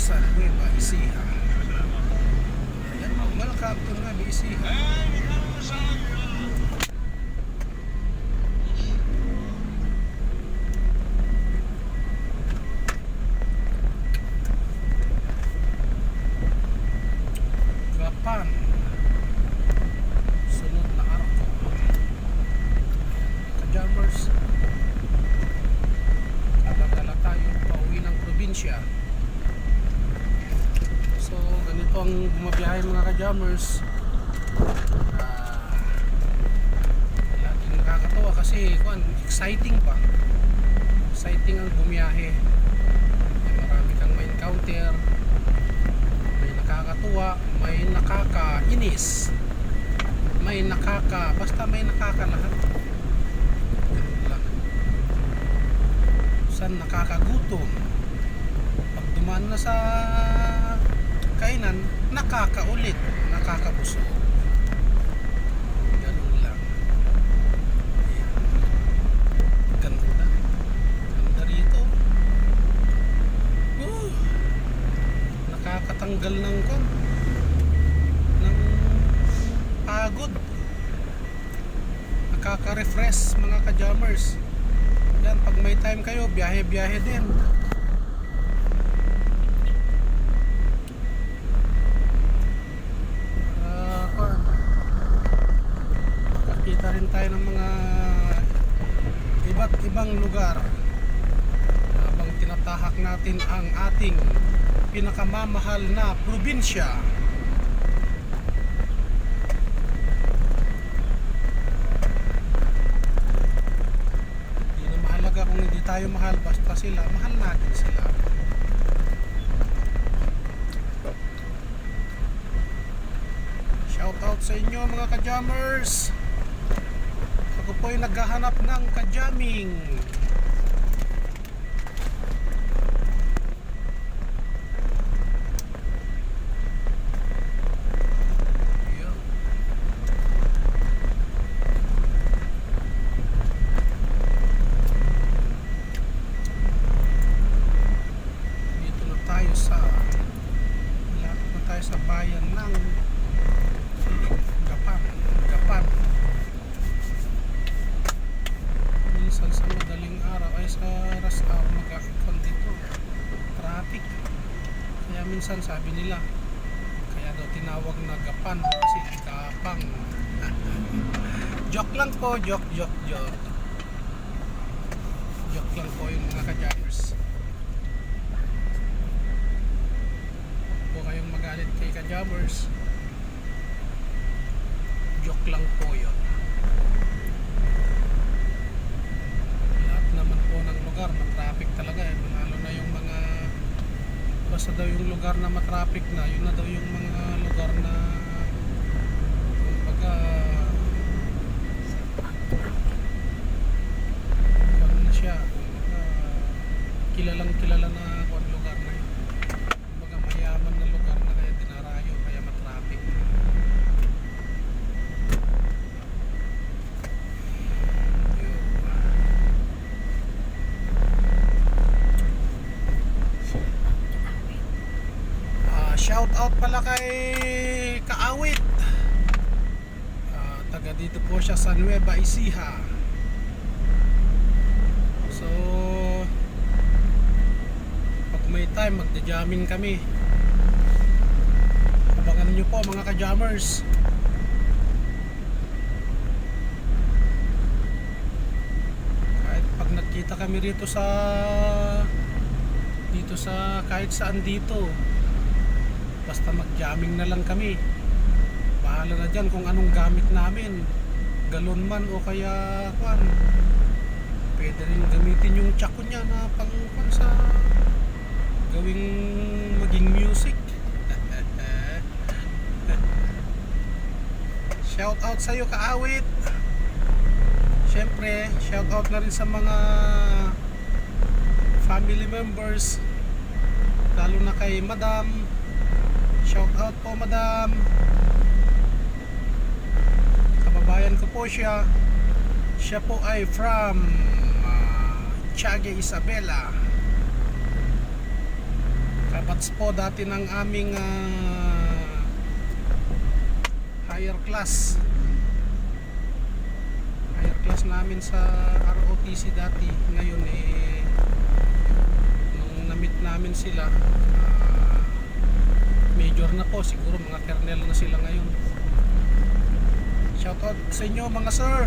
San Nueva Ecija. Ayan, welcome to Nueva Ecija. Gapan, sunod na araw ko. Ka-jammers, dala tayo pauwi ng probinsya. So ganito ang bumabiyahe mga ka-jammers. Laging nakakatawa kasi exciting pa. Exciting ang bumiyahe. Marami kang may encounter, may nakakatuwa, may nakakainis, basta may nakakalahat. Ganun lang. Saan nakakagutom, pag dumaan na sa kainan, nakakaulit, nakakabusog. Ganun lang. Ayan. Ganda. Ganda rito. Nakakatanggal ng pagod. Nakaka-refresh mga ka-jammers. Yan, pag may time kayo, biyahe-biyahe din. Makakita rin tayo ng mga iba't ibang lugar habang tinatahak natin ang ating pinakamamahal na probinsya. Hindi na mahalaga kung hindi tayo mahal, basta sila, mahal natin sila. Shout out sa inyo mga ka-jammers. Ako po ay naghahanap ng ka-jamming. Sa bayan ng Gapan. Minsan sa madaling araw ay sa rush hour mag-akikon dito, traffic. Kaya minsan sabi nila, kaya daw tinawag na Gapan kasi Gapang. Joke lang po, joke lang po yung mga ka-jammers. Kayong magalit kay ka-jammers, joke lang po yun. Lahat naman po ng lugar matraffic talaga lalo na yung mga basta daw yung lugar na matraffic na, yun na daw yung mga lugar na kumbaga ano na siya, kilalang kilala na lugar na yun. Mayaman na lugar na kaya dinarayo, kaya matraffic. Shout out pala kay Kaawit. Taga dito po siya sa Nueva Ecija. So pag may time magja-jamming kami. Abangan nyo po mga ka-jammers. Kahit pag nagkita kami rito sa kahit saan dito, basta mag-jamming na lang kami. Bahala na dyan kung anong gamit namin, galon man o kaya pwede rin gamitin yung tsako niya na pang sa gawing maging music. Shout out sa iyo Kaawit. Syempre, shout out na rin sa mga family members, lalo na kay Madam. Shout out po Madam. Kababayan ko po siya. Siya po ay from Tiaga Isabela. batch po dati ng aming higher class namin sa ROTC dati. Ngayon nung na-meet namin sila, major na po, siguro mga kernel na sila ngayon. Shoutout sa inyo mga sir.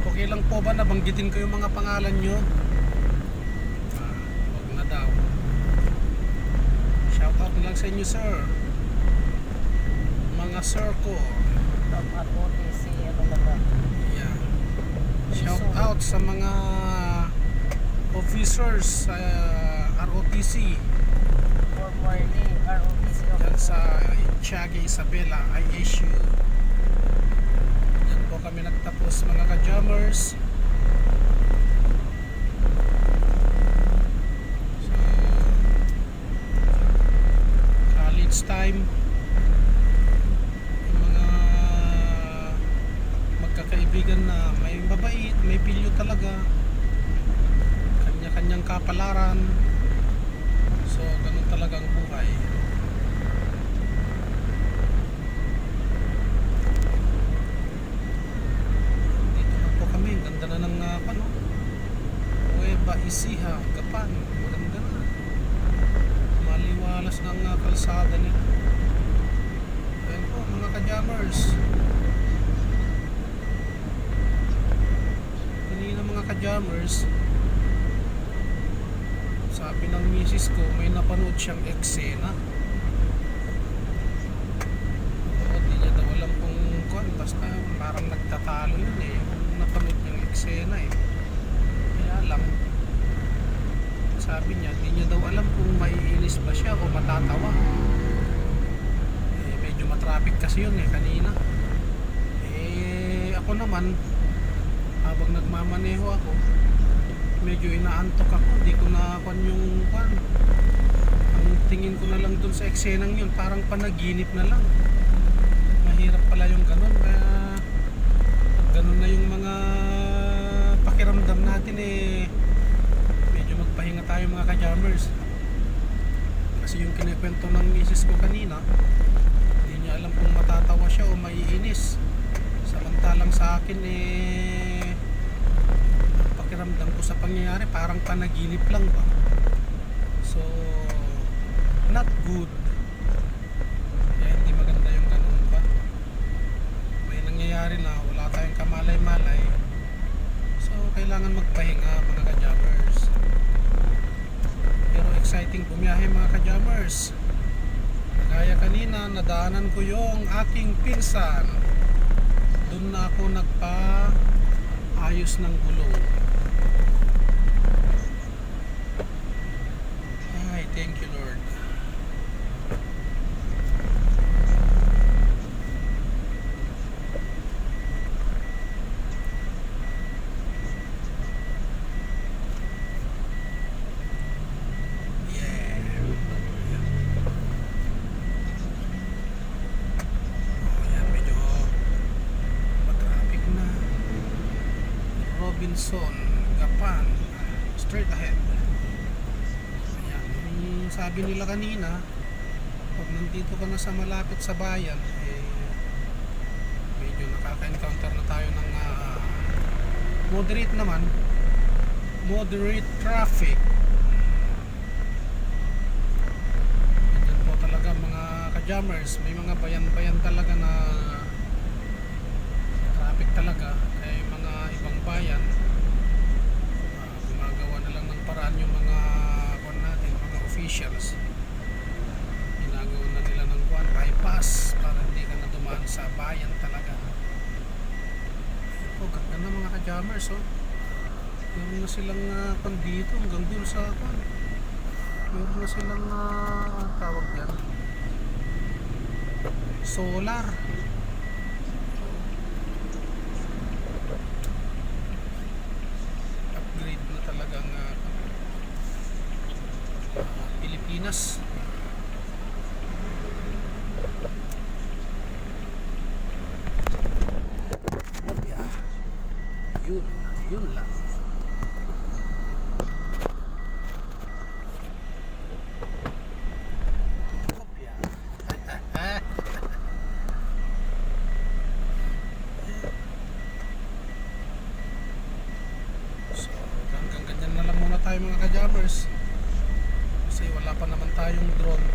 Okay lang po ba na banggitin ko yung mga pangalan nyo? Wag na daw. Shoutout na lang sa inyo sir, mga sir ko. ROTC, ano na ba? Yeah. Shoutout sa mga officers sa ROTC Formerly ROTC dyan officer. sa Tiaga Isabela ISU. Dyan po kami nagtapos mga ka-jammers. So, college time, yung mga magkakaibigan na may mabait, may pilyo talaga, kanya-kanyang kapalaran. So ganun talaga ang buhay. Dito na po kami, ganda na ng Nueva Ecija, Gapan. Maganda na, maliwalas ng kalsada nila. Ayan po mga ka-jammers. Kanina mga ka-jammers, sabi ng misis ko may napanood siyang eksena. Oo, di niya daw alam kung basta parang nagtatalo yun yung napanood niyang eksena Kaya lang, sabi niya di niya daw alam kung maiinis ba siya o matatawa. Medyo matraffic kasi yun kanina. Ako naman, habang nagmamaneho ako, medyo inaantok ako, di ko nakuan yung kwan. Ang tingin ko na lang dun sa eksenang yun, parang panaginip na lang. Mahirap pala yung ganun, kaya ganun na yung mga pakiramdam natin medyo magpahinga tayo mga ka-jammers. Kasi yung kinikwento ng misis ko kanina, hindi niya alam kung matatawa siya o maiinis. Samantalang sa akin pakiramdam ko sa pangyayari parang panaginip lang ba. So not good. Kaya hindi maganda yung ganun pa. May nangyayari na wala tayong kamalay-malay, so kailangan magpahinga mga ka-jammers. Pero exciting bumiyahe mga ka-jammers. Gaya kanina, nadaanan ko yung aking pinsan. Doon na ako nagpa-ayos ng gulong. Ay, thank you Lord. Robinson, Gapan, straight ahead. Ayan, yung sabi nila kanina, pag nandito ka na sa malapit sa bayan, medyo nakaka-encounter na tayo ng moderate traffic. Ayan po talaga mga ka-jammers, may mga bayan-bayan talaga na traffic talaga. Kaya yung mga ibang bayan, gumagawa na lang ng paraan yung mga mga officials. Ginagawa na nila ng bypass para hindi ka na dumaan sa bayan talaga. Ganda na mga ka-jammers meron na silang dito hanggang dun sa meron na silang tawag yan, solar. Upgrade na talagang Pilipinas. Yun lang. wala pa naman tayong drone.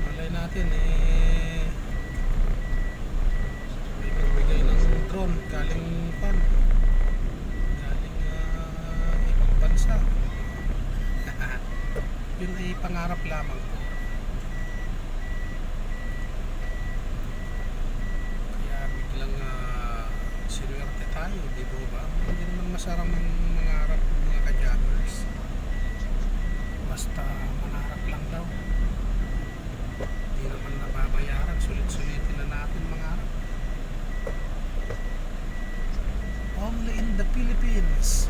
Malay natin may magbigay ng drone galing ibang bansa. Yun ay pangarap lamang po. Kaya biglang sinuwerte tayo, di ba? Hindi naman masarap ang mangarap, mga ka-jammers. Basta mangarap lang daw. Hindi naman nababayaran, sulit-sulitin na natin mangarap. Only in the Philippines.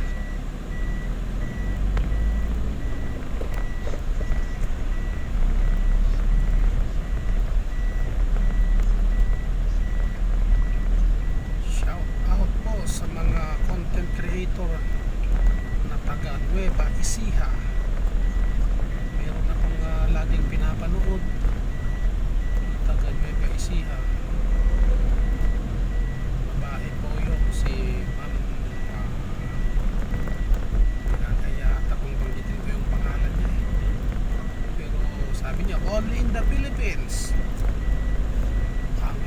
Shout out po sa mga content creator na taga Nueva Ecija. Meron akong laging pinapanood na taga Nueva Ecija. Babae po yun, si Ma'am kaya akong banggitin ko yung pangalan niya pero sabi niya only in the Philippines ang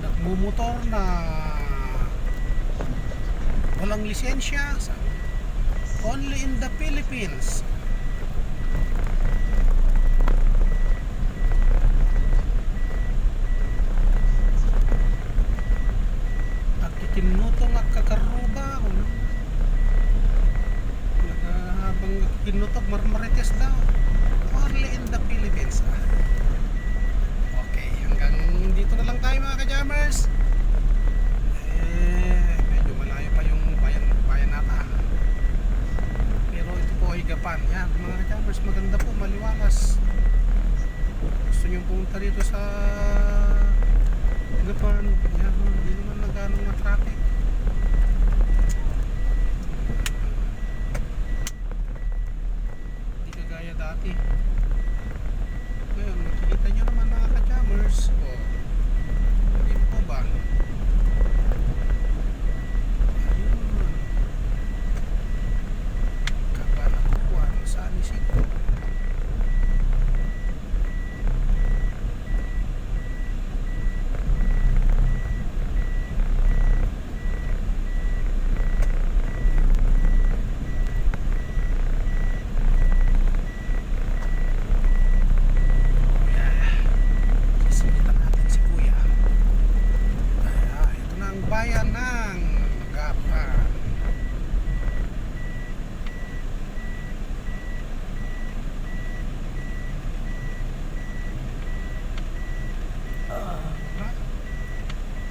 nagmumotor na walang lisensya, sabi niya, only in the Philippines. Tinutong at kakaruba habang kinutog marmarites daw only in the Philippines. Okay, hanggang dito na lang tayo mga ka-jammers. Medyo malayo pa yung bayan nata, pero ito po ay Gapan. Yan mga ka-jammers, maganda po, maliwalas. Gusto nyo pumunta rito sa Gapan, yan, hindi naman na ganong na-traffic. Hindi kagaya dati. Ngayon, makikita nyo naman mga ka-jammers. Dito po ba? Ayun. Kabanakuan, San Isidro. Bayan ng Gapan.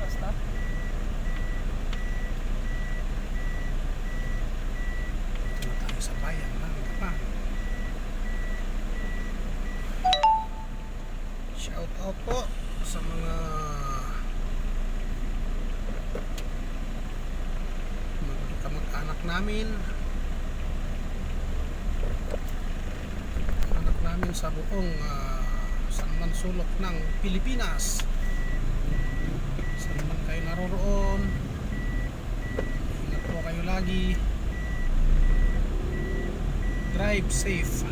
Basta. Ito na tayo sa bayan ng Gapan. Shout out po sa mga kamag-anak namin sa buong saan sulok ng Pilipinas. Saan man kayo naroroon, ingat po kayo lagi, drive safe.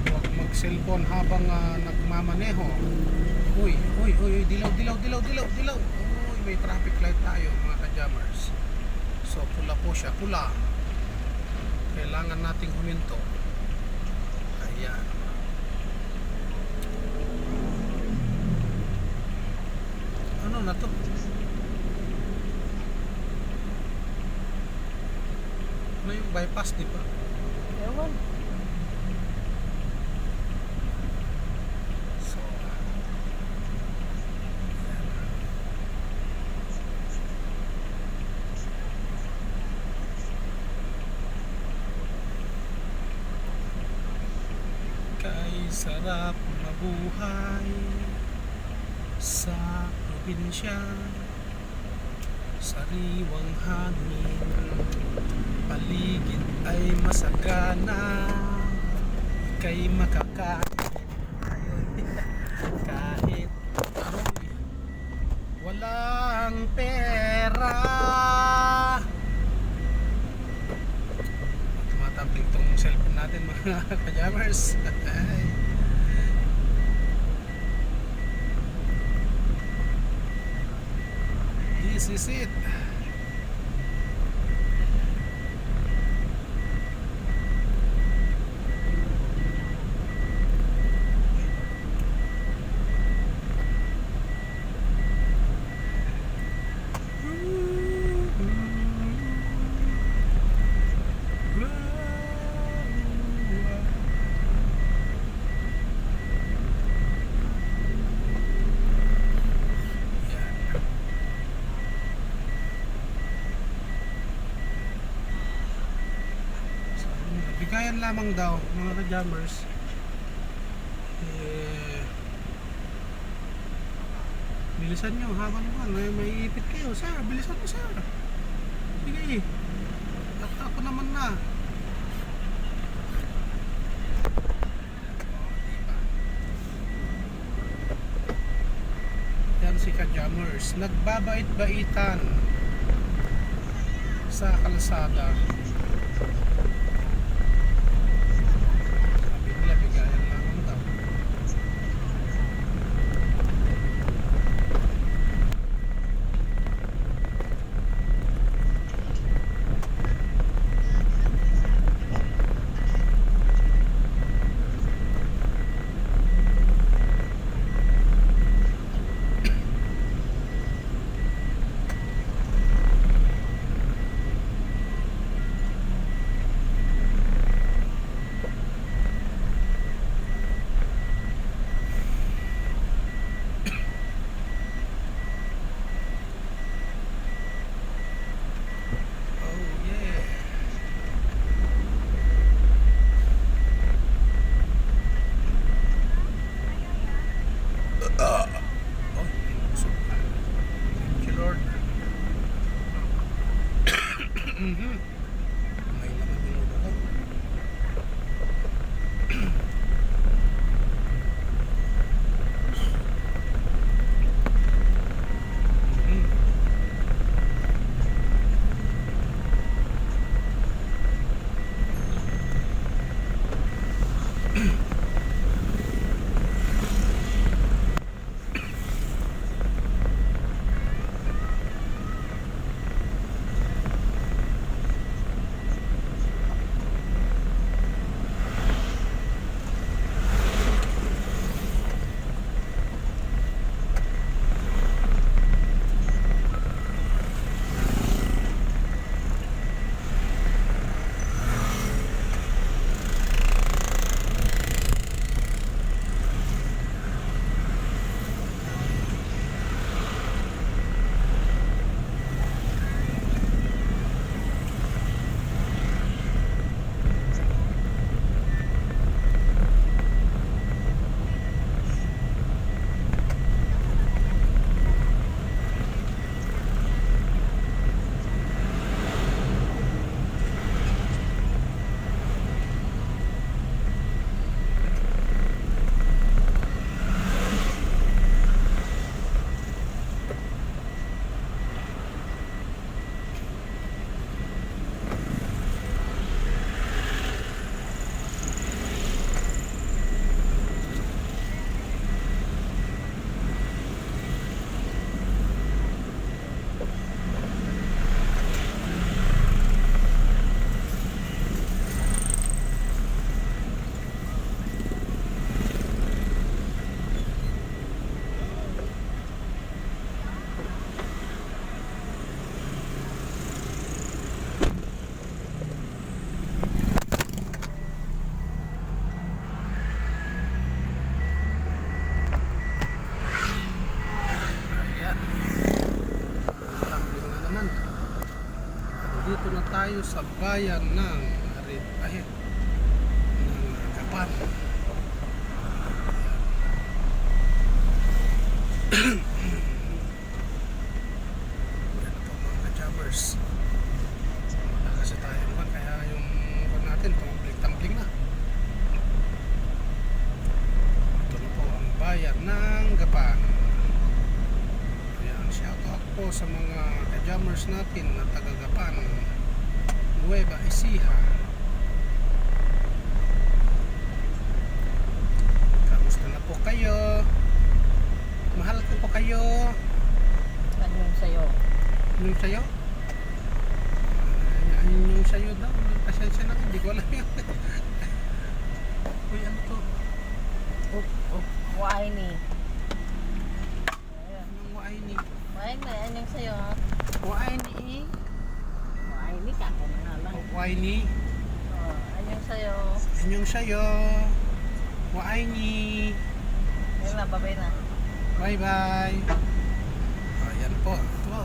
Huwag mag-cellphone habang nagmamaneho. Uy, dilaw. Uy, may traffic light tayo mga ka-jammers. So, pula po siya, pula. Kailangan nating huminto. Ayan. Ano na to? Ano yung bypass, di ba? Ewan. So, kay sarap mabuhay sa probinsya, sariwang hangin, paligid ay masagana, ika'y makakain kahit aroy walang pera. Tumatambling tong cellphone natin mga ka-jammers. This is it. Bigayan lamang daw mga ka-jammers. Bilisan nyo habang may ipit kayo. Sir, bilisan mo sir. Sige. At ako naman na. Yan si ka-jammers. Nagbabait-baitan sa kalsada. Sabi nila bigayan lamang daw. May laman yung ulo ko. Dito na tayo sa bayan ng Gapan. Yan po mga ka-jammers. Wala kasi tayo naman kaya yung natin tumpling-tumpling na. Ito na po ang bayan ng Gapan. Ayan siya. po sa mga ka-jammers natin na taga-Gapan, Nueva Ecija. Kamusta na po kayo? Mahal ko po kayo. Ano yung sa'yo? Yung sayo? Yung sayo daw. Pasensya na, hindi ko alam yun. Uy, ano to? Wine. Ayan. Anong waini? Wine, ano yung sa'yo? Waini? Wine ka, kung na lang. Waini? Ano yung sa'yo? Yung sayo? Waini? Ayun na, babay na. Bye-bye. Ayan po. Ito,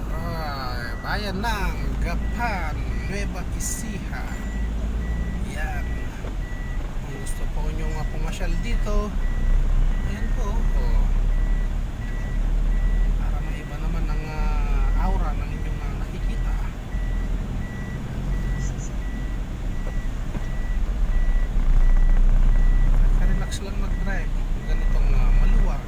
bayan ng Gapan, Nueva Ecija. Yan. Kung gusto po nyo nga pumasyal dito, ayan po. Para maiba naman ang aura ng inyong nakikita. Relax lang mag-drive. Ganitong maluwag.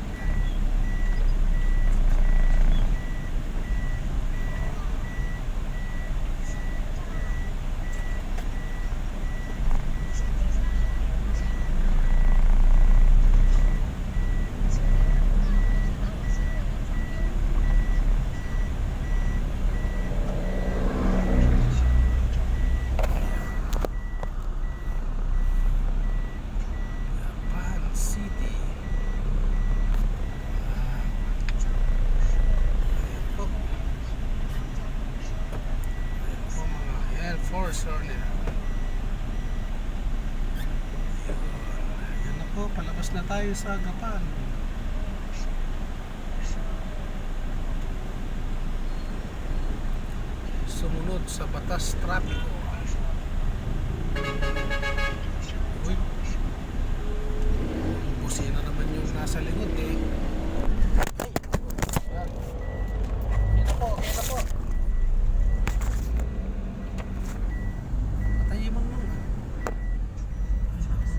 Gapan City. Ayan po. Ayan po mga Air Force Hornet. Ayan na po, palabas na tayo sa Gapan. Sumunod sa batas trapiko. Uy, busina naman yung nasa likod eh.